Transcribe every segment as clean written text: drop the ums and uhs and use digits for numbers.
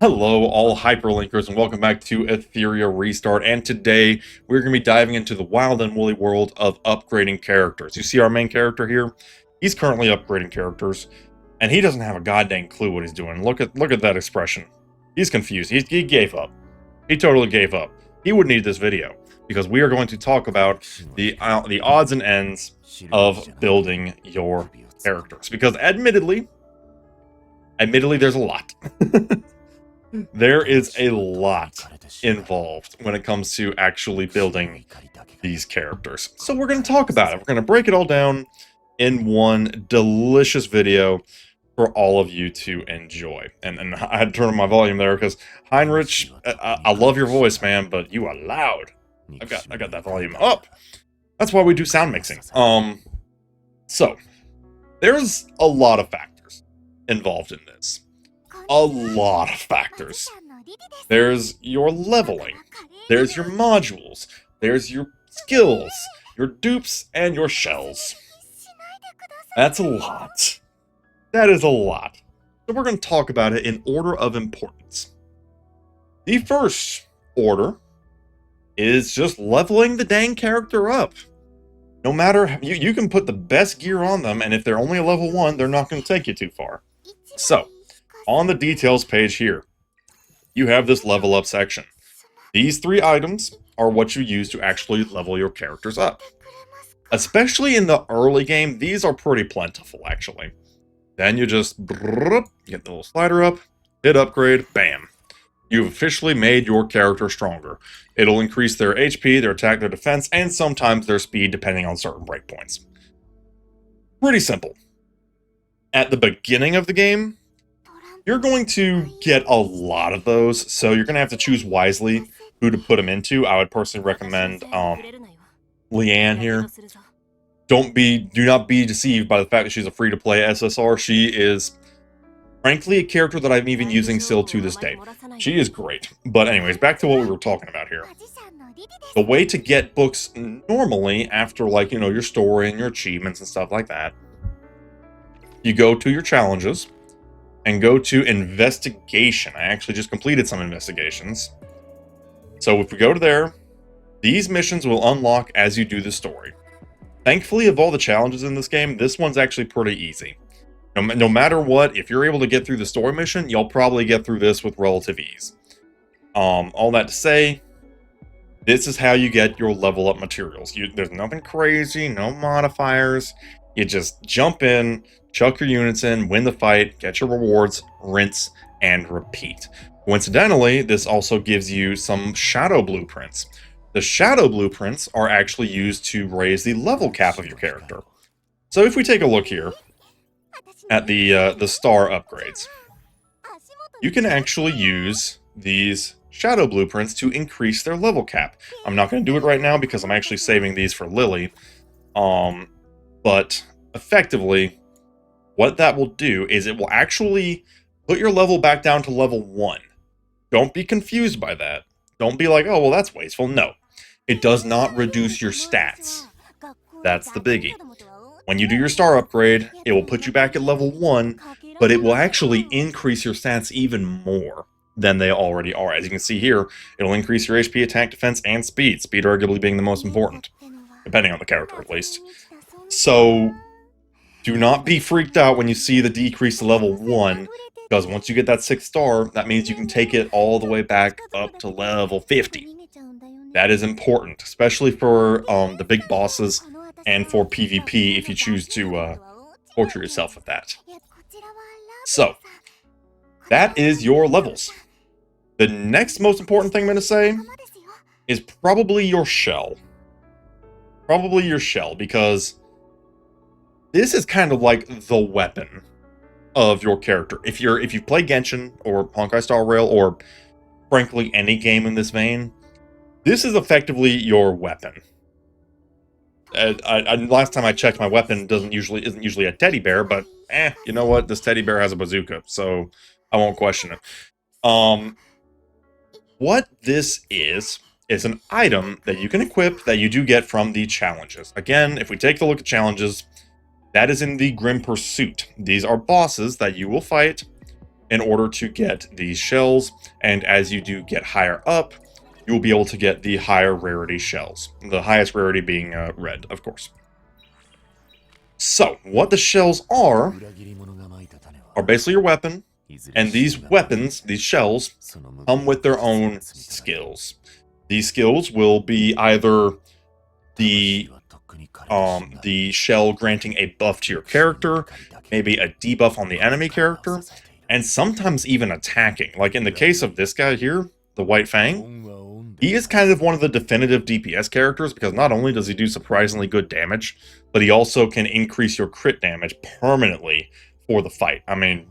Hello, all hyperlinkers, and welcome back to Etheria Restart. And today, we're going to be diving into the wild and woolly world of upgrading characters. You see our main character here? He's currently upgrading characters, and he doesn't have a goddamn clue what he's doing. Look at that expression. He's confused. He gave up. He totally gave up. He would need this video, because we are going to talk about the odds and ends of building your characters. Because admittedly, there's a lot. There is a lot involved when it comes to actually building these characters. So we're going to talk about it. We're going to break it all down in one delicious video for all of you to enjoy. And I had to turn on my volume there because Heinrich, I love your voice, man, but you are loud. I got that volume up. That's why we do sound mixing. So there's a lot of factors involved in this. A lot of factors. There's your leveling, there's your modules, there's your skills, your dupes, and your shells. That's a lot. That is a lot. So we're going to talk about it in order of importance. The first order is just leveling the dang character up. No matter, you can put the best gear on them, and if they're only a level 1, they're not going to take you too far. So, on the details page here, you have this level up section. These 3 items are what you use to actually level your characters up. Especially in the early game, these are pretty plentiful, actually. Then you just get the little slider up, hit upgrade, bam. You've officially made your character stronger. It'll increase their HP, their attack, their defense, and sometimes their speed depending on certain breakpoints. Pretty simple. At the beginning of the game, you're going to get a lot of those, so you're going to have to choose wisely who to put them into. I would personally recommend Leanne here. Do not be deceived by the fact that she's a free-to-play SSR. She is, frankly, a character that I'm even using still to this day. She is great. But anyways, back to what we were talking about here. The way to get books normally after, like, you know, your story and your achievements and stuff like that, you go to your challenges and go to investigation. I actually just completed some investigations. So if we go to there, these missions will unlock as you do the story. Thankfully, of all the challenges in this game, this one's actually pretty easy. No matter what, if you're able to get through the story mission, you'll probably get through this with relative ease. All that to say, this is how you get your level up materials. There's nothing crazy, no modifiers. You just jump in, chuck your units in, win the fight, get your rewards, rinse, and repeat. Coincidentally, this also gives you some shadow blueprints. The shadow blueprints are actually used to raise the level cap of your character. So if we take a look here at the star upgrades, you can actually use these shadow blueprints to increase their level cap. I'm not going to do it right now because I'm actually saving these for Lily. But effectively, what that will do is it will actually put your level back down to level 1. Don't be confused by that. Don't be like, oh, well, that's wasteful. No. It does not reduce your stats. That's the biggie. When you do your star upgrade, it will put you back at level 1, but it will actually increase your stats even more than they already are. As you can see here, it'll increase your HP, attack, defense, and speed. Speed arguably being the most important, depending on the character at least. So, do not be freaked out when you see the decrease to level 1, because once you get that 6th star, that means you can take it all the way back up to level 50. That is important, especially for the big bosses and for PvP if you choose to torture yourself with that. So, that is your levels. The next most important thing I'm going to say is probably your shell. Probably your shell, because this is kind of like the weapon of your character. If you play Genshin or Honkai Star Rail or frankly any game in this vein, this is effectively your weapon. Last time I checked, my weapon isn't usually a teddy bear, but you know what? This teddy bear has a bazooka, so I won't question it. What this is an item that you can equip that you do get from the challenges. Again, if we take a look at challenges, that is in the Grim Pursuit. These are bosses that you will fight in order to get these shells, and as you do get higher up, you will be able to get the higher rarity shells. The highest rarity being red, of course. So, what the shells are basically your weapon, and these weapons, these shells, come with their own skills. These skills will be either the shell granting a buff to your character, maybe a debuff on the enemy character, and sometimes even attacking. Like in the case of this guy here, the White Fang, he is kind of one of the definitive DPS characters because not only does he do surprisingly good damage, but he also can increase your crit damage permanently for the fight. I mean,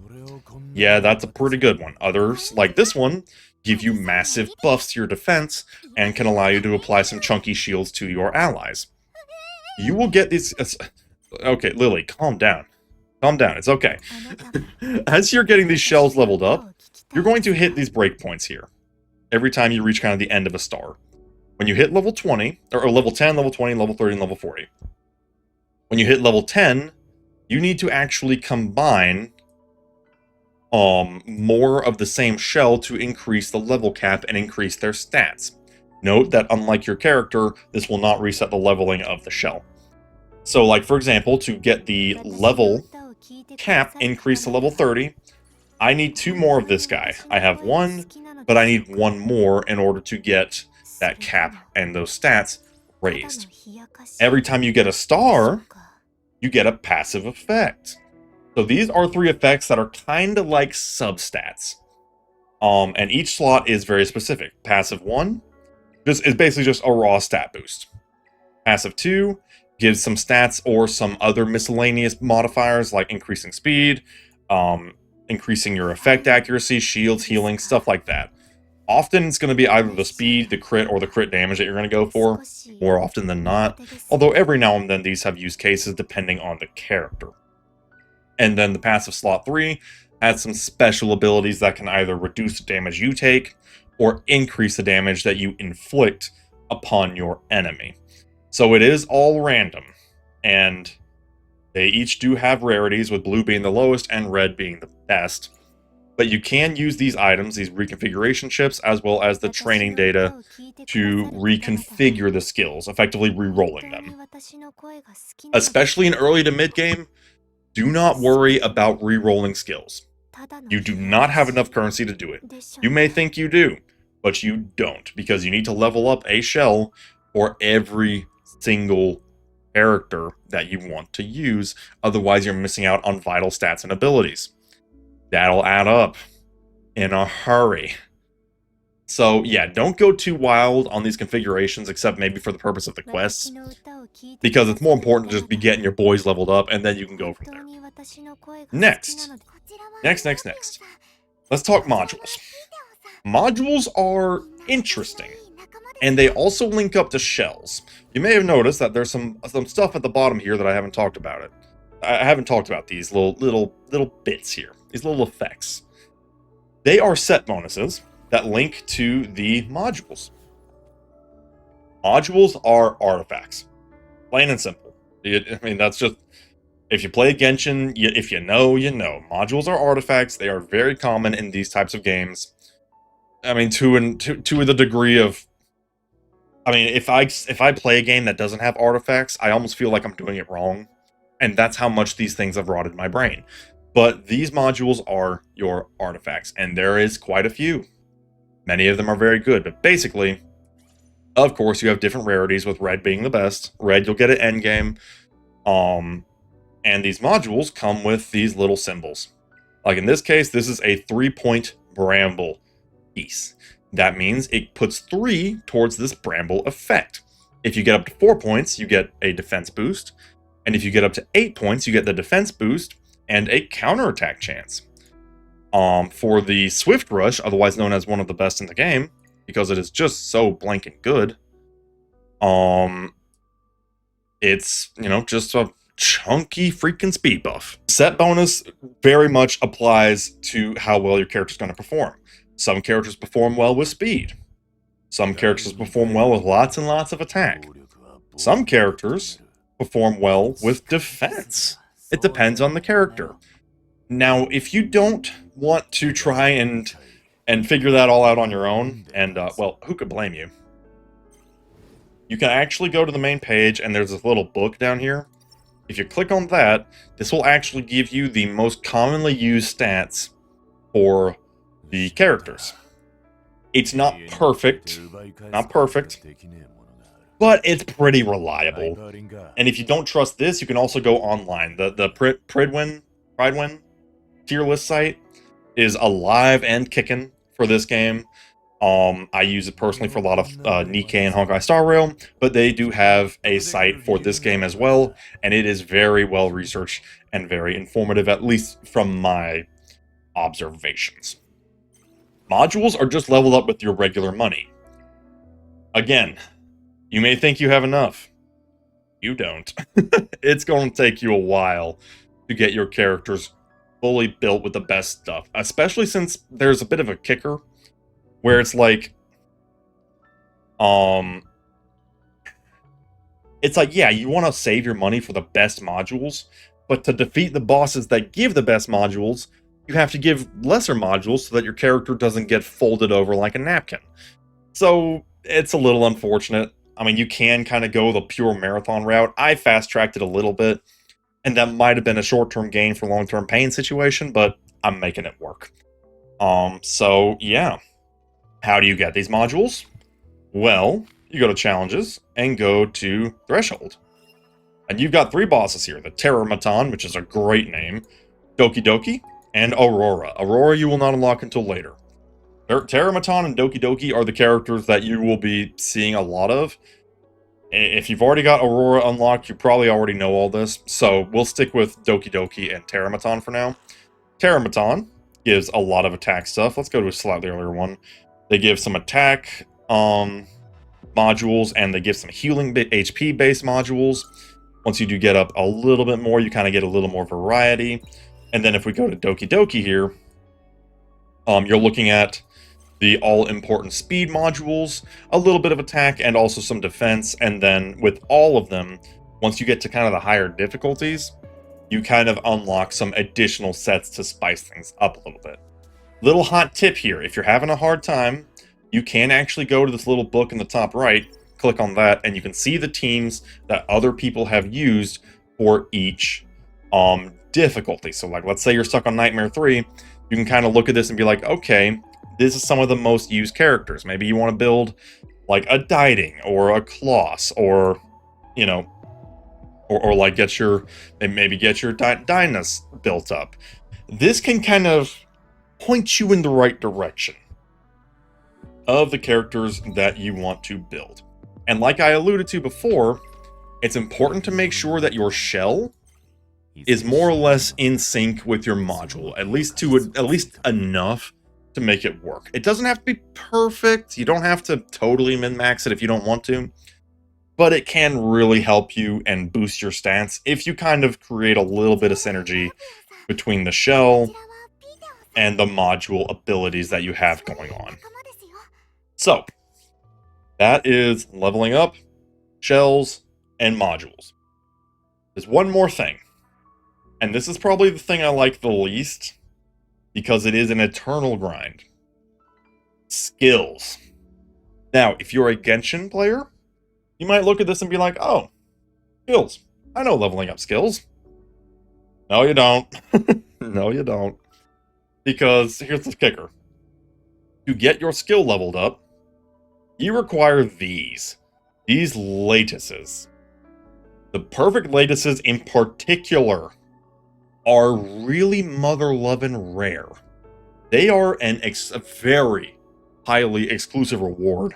yeah, that's a pretty good one. Others, like this one, give you massive buffs to your defense and can allow you to apply some chunky shields to your allies. You will get these... Okay, Lily, calm down. Calm down, it's okay. As you're getting these shells leveled up, you're going to hit these breakpoints here every time you reach kind of the end of a star. When you hit level 20, or level 10, level 20, level 30, and level 40. When you hit level 10, you need to actually combine more of the same shell to increase the level cap and increase their stats. Note that unlike your character, this will not reset the leveling of the shell. So like for example, to get the level cap increased to level 30, I need 2 more of this guy. I have 1, but I need 1 more in order to get that cap and those stats raised. Every time you get a star, you get a passive effect. So these are 3 effects that are kind of like substats. And each slot is very specific. Passive 1 is basically just a raw stat boost. Passive 2 gives some stats or some other miscellaneous modifiers like increasing speed, increasing your effect accuracy, shields, healing, stuff like that. Often it's going to be either the speed, the crit, or the crit damage that you're going to go for, more often than not. Although every now and then these have use cases depending on the character. And then the passive slot 3 has some special abilities that can either reduce the damage you take or increase the damage that you inflict upon your enemy. So it is all random, and they each do have rarities, with blue being the lowest and red being the best. But you can use these items, these reconfiguration chips, as well as the training data to reconfigure the skills, effectively re-rolling them. Especially in early to mid-game, do not worry about re-rolling skills. You do not have enough currency to do it. You may think you do, but you don't, because you need to level up a shell for every single character that you want to use, otherwise you're missing out on vital stats and abilities. That'll add up in a hurry. So yeah, don't go too wild on these configurations, except maybe for the purpose of the quests, because it's more important to just be getting your boys leveled up, and then you can go from there. Next. Let's talk modules. Modules are interesting, and they also link up to shells. You may have noticed that there's some stuff at the bottom here that I haven't talked about. I haven't talked about these little bits here, these little effects. They are set bonuses that link to the modules. Modules are artifacts, plain and simple. I mean, that's just, if you play Genshin, if you know, you know. Modules are artifacts. They are very common in these types of games. I mean, to the degree of, I mean, if I play a game that doesn't have artifacts, I almost feel like I'm doing it wrong. And that's how much these things have rotted my brain. But these modules are your artifacts, and there is quite a few. Many of them are very good, but basically, of course, you have different rarities, with red being the best. Red you'll get at endgame. And these modules come with these little symbols. Like in this case, this is a 3-point bramble piece. That means it puts 3 towards this bramble effect. If you get up to 4 points, you get a defense boost. And if you get up to 8 points, you get the defense boost and a counterattack chance. For the Swift Rush, otherwise known as one of the best in the game, because it is just so blanking good, it's, you know, just a chunky freaking speed buff. Set bonus very much applies to how well your character's going to perform. Some characters perform well with speed. Some characters perform well with lots and lots of attack. Some characters perform well with defense. It depends on the character. Now, if you don't want to try and figure that all out on your own, and well, who could blame you? You can actually go to the main page, and there's this little book down here. If you click on that, this will actually give you the most commonly used stats for the characters. It's not perfect, but it's pretty reliable. And if you don't trust this, you can also go online. The Pridewin tier list site is alive and kicking for this game. I use it personally for a lot of Nikkei and Honkai Star Rail, but they do have a site for this game as well, and it is very well researched and very informative, at least from my observations. Modules are just leveled up with your regular money. Again, you may think you have enough. You don't. It's going to take you a while to get your characters fully built with the best stuff, especially since there's a bit of a kicker where it's like, yeah, you want to save your money for the best modules, but to defeat the bosses that give the best modules, you have to give lesser modules so that your character doesn't get folded over like a napkin. So it's a little unfortunate. I mean, you can kind of go the pure marathon route. I fast-tracked it a little bit, and that might have been a short-term gain for long-term pain situation, but I'm making it work. So yeah. How do you get these modules? Well, you go to Challenges and go to Threshold. And you've got 3 bosses here. The Terramaton, which is a great name, Doki Doki, and Aurora. Aurora you will not unlock until later. Terramaton and Doki Doki are the characters that you will be seeing a lot of. If you've already got Aurora unlocked, you probably already know all this. So we'll stick with Doki Doki and Terramaton for now. Terramaton gives a lot of attack stuff. Let's go to a slightly earlier one. They give some attack modules, and they give some healing HP-based modules. Once you do get up a little bit more, you kind of get a little more variety. And then if we go to Doki Doki here, you're looking at the all-important speed modules, a little bit of attack, and also some defense. And then with all of them, once you get to kind of the higher difficulties, you kind of unlock some additional sets to spice things up a little bit. Little hot tip here, if you're having a hard time, you can actually go to this little book in the top right, click on that, and you can see the teams that other people have used for each difficulty. So like, let's say you're stuck on Nightmare 3, you can kind of look at this and be like, okay, this is some of the most used characters. Maybe you want to build like a Diding or a Kloss, or, you know, or like maybe get your Dynas built up. This can kind of point you in the right direction of the characters that you want to build. And like I alluded to before, it's important to make sure that your shell is more or less in sync with your module, at least enough to make it work. It doesn't have to be perfect. You don't have to totally min-max it if you don't want to, but it can really help you and boost your stats if you kind of create a little bit of synergy between the shell and the module abilities that you have going on. So, that is leveling up, shells, and modules. There's one more thing, and this is probably the thing I like the least, because it is an eternal grind. Skills. Now, if you're a Genshin player, you might look at this and be like, oh, skills. I know leveling up skills. No, you don't. No, you don't. Because here's the kicker. To get your skill leveled up, you require these lattices. The perfect lattices in particular are really mother-loving rare. They are a very highly exclusive reward,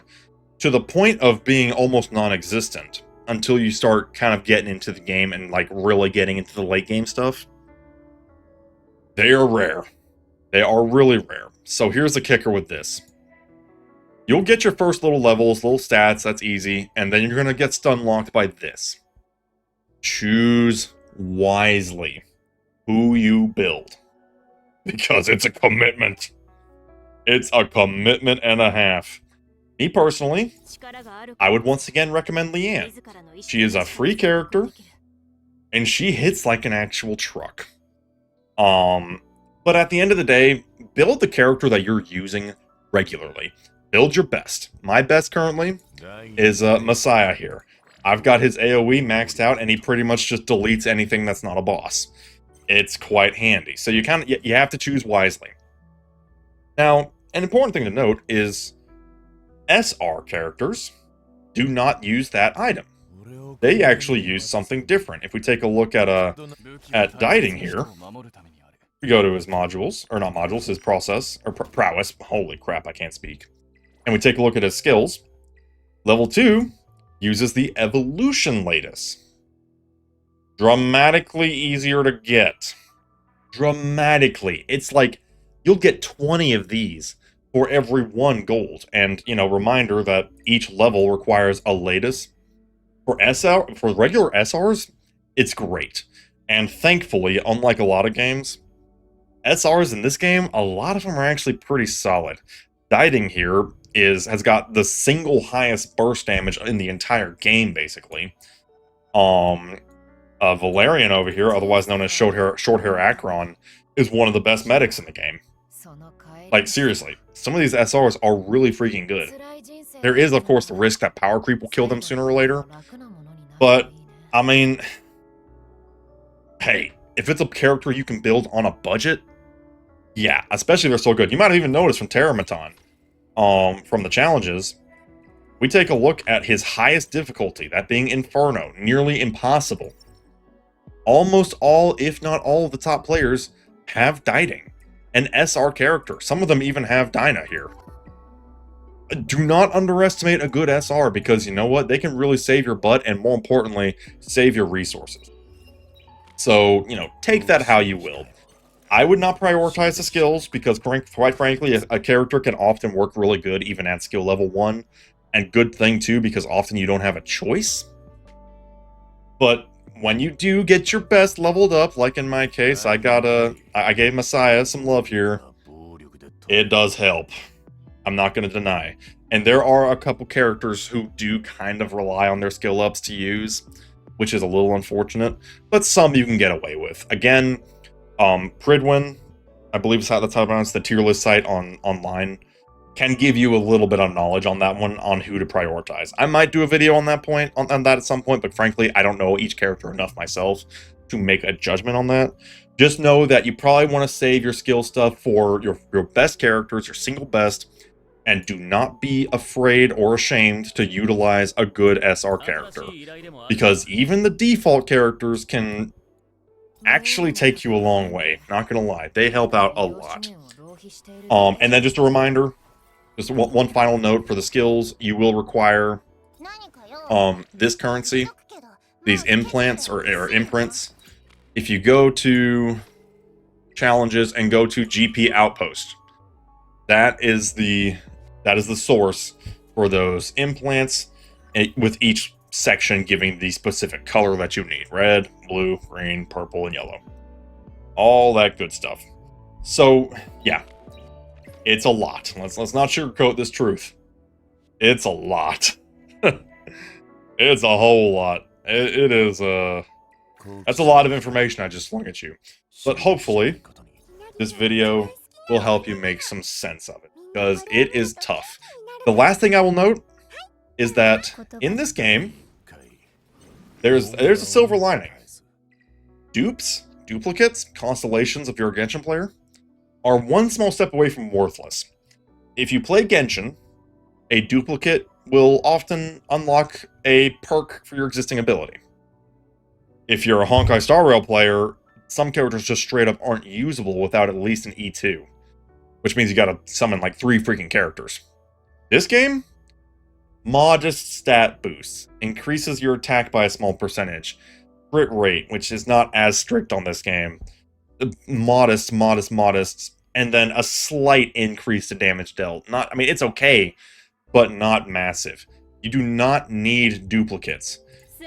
to the point of being almost non-existent until you start kind of getting into the game and like really getting into the late game stuff. They are rare. They are really rare. So here's the kicker with this. You'll get your first little levels, little stats, that's easy, and then you're going to get stun locked by this. Choose wisely who you build, because it's a commitment. It's a commitment and a half. Me personally, I would once again recommend Leanne. She is a free character, and she hits like an actual truck. But at the end of the day, build the character that you're using regularly. Build your best. My best currently is Messiah here. I've got his AoE maxed out, and he pretty much just deletes anything that's not a boss. It's quite handy. So you have to choose wisely. Now, an important thing to note is SR characters do not use that item. They actually use something different. If we take a look at Dieting here, we go to his modules, or not modules, his process, or prowess. Holy crap, I can't speak. And we take a look at his skills. Level 2 uses the Evolution Lattice. Dramatically easier to get. Dramatically. It's like, you'll get 20 of these for every 1 gold. And, reminder that each level requires a Lattice. For regular SRs, it's great. And thankfully, unlike a lot of games, SRs in this game, a lot of them are actually pretty solid. Dieting here has got the single highest burst damage in the entire game, basically. Valerian over here, otherwise known as Short Hair Akron, is one of the best medics in the game. Like, seriously, some of these SRs are really freaking good. There is, of course, the risk that power creep will kill them sooner or later. But, I mean, hey, if it's a character you can build on a budget, yeah, especially if they're so good. You might have even noticed from Terramaton, from the challenges, we take a look at his highest difficulty, that being Inferno, nearly impossible. Almost all, if not all, of the top players have Dieting, an SR character. Some of them even have Dinah here. Do not underestimate a good SR, because you know what? They can really save your butt, and more importantly, save your resources. So, take that how you will. I would not prioritize the skills, because quite frankly, a character can often work really good even at skill level 1. And good thing too, because often you don't have a choice. But when you do get your best leveled up, like in my case, I gave Messiah some love here. It does help. I'm not going to deny. And there are a couple characters who do kind of rely on their skill ups to use, which is a little unfortunate, but some you can get away with. Again, Pridwin, I believe that's how it's the tier list site online, can give you a little bit of knowledge on that one, on who to prioritize. I might do a video on that at some point, but frankly, I don't know each character enough myself to make a judgment on that. Just know that you probably want to save your skill stuff for your best characters, your single best, and do not be afraid or ashamed to utilize a good SR character. Because even the default characters can actually take you a long way. Not gonna lie, they help out a lot. And then just a reminder, just one final note for the skills, you will require this currency, these implants or imprints. If you go to challenges and go to GP Outpost, that is the source for those implants, with each section giving the specific color that you need: red, blue, green, purple, and yellow. All that good stuff. So yeah, it's a lot. Let's not sugarcoat this truth. It's a lot. It's a whole lot. It is that's a lot of information I just flung at you. But hopefully this video will help you make some sense of it, because it is tough. The last thing I will note is that in this game, there's a silver lining. Duplicates, constellations if you're a Genshin player, are one small step away from worthless. If you play Genshin, a duplicate will often unlock a perk for your existing ability. If you're a Honkai Star Rail player, some characters just straight up aren't usable without at least an E2. Which means you gotta summon like 3 freaking characters. This game? Modest stat boosts. Increases your attack by a small percentage. Crit rate, which is not as strict on this game. Modest. And then a slight increase to damage dealt. It's okay, but not massive. You do not need duplicates.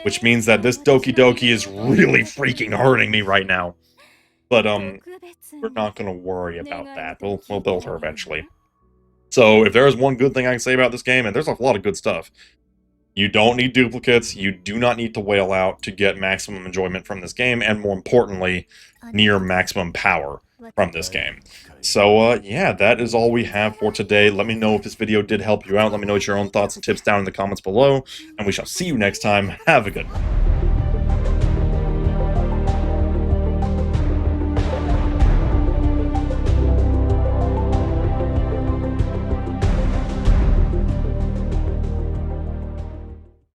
Which means that this Doki Doki is really freaking hurting me right now. But, we're not going to worry about that. We'll build her eventually. So, if there's one good thing I can say about this game, and there's a lot of good stuff, you don't need duplicates, you do not need to wail out to get maximum enjoyment from this game, and more importantly, near maximum power. from this game. So, yeah, that is all we have for today. Let me know if this video did help you out. Let me know your own thoughts and tips down in the comments below, and we shall see you next time. Have a good one.